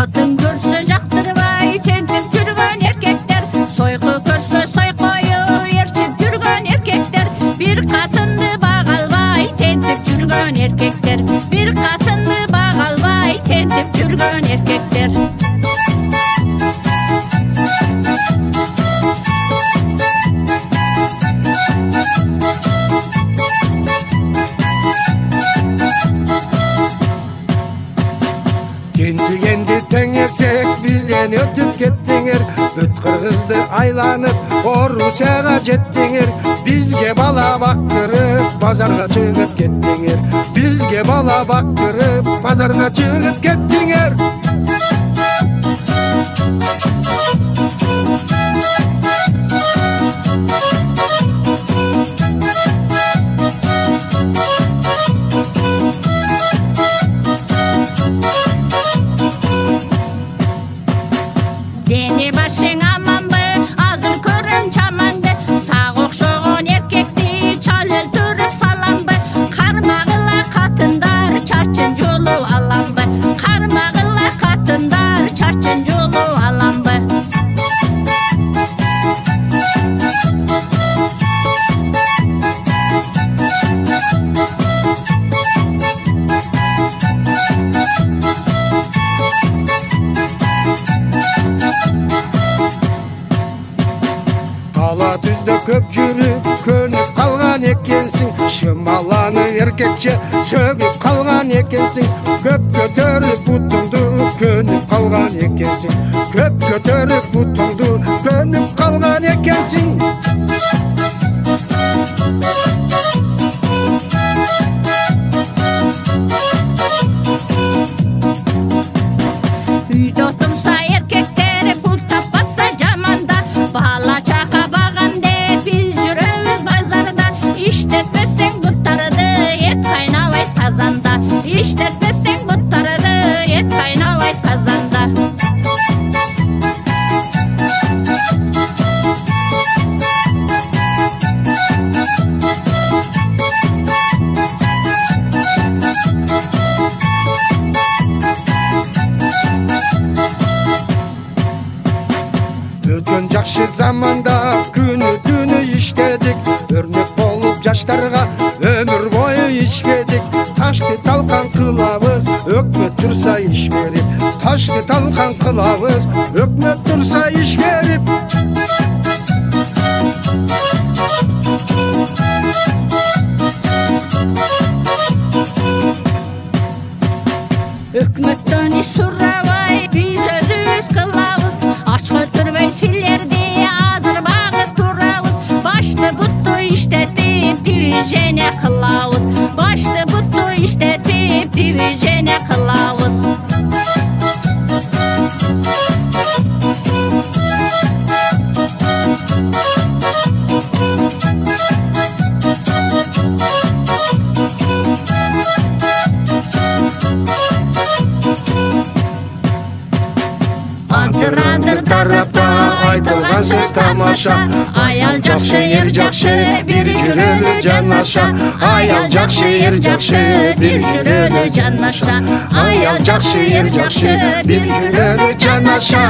Kadın görse jaktırmay tentip жүргөн erkekler, soyku görse soykoyu erçip жүргөн erkekler, bir kadındı bağalbay tentip жүргөн erkekler, bir kadındı bağalbay tentip жүргөн erkekler. Kendi tengersek bizden ötüp kettiңер, Ötkür kızdı aylanıp Orusyaga jettiңер, bizge bala baktırıp pazarga çıkıp kettiңер, bizge bala baktırıp pazarga çıkıp kettiңер. Deni başın amandı, azır körüm çamandı, sağ okşoğun erkekti çal öldürüp salandı. Karmağıla katındar çarçın yolu alandı, karmağıla katındar çarçın yolu alandı. Ала түздө көп жүрүп көнүп калган экенсиң, шымаланып эркекче сөгүп калган экенсиң, көп көтөрүп бутуңду көнүп калган экенсиң, көп көтөрүп бутуңду көнүп калган экенсиң. Үйдө отурса эркектер пул таппаса жаманда, бала чака баганде биз жүрөбүз базарда. İşletmesең буттарды эт кайнабайт казанда, İşletмесең буттарды эт кайнабайт казанда. Өткөн жакшы заманда күнү түнү иштедик, өрнөк болуп жаштарга өмүр бою ичпедик. Ташты талкан кылабыз, өкмөт турса иш берип, ташты талкан кылабыз, өкмөт турса иш берип. Өкмөттөн иш сурабай биз өзүбүз кылабыз, ач өлтүрбөй силерди азыр багып турабыз. Башты бутту иштетип движение кылабыз, башты бутту иштетип движение кылабыз. Адыр тарапта айтылган сөз тамаша, аял жакшы, ер жакшы, бир жүрөлү жанаша. Аял жакшы, ер жакшы, бир жүрөлү жанаша. Аял жакшы, ер жакшы, бир жүрөлү жанаша.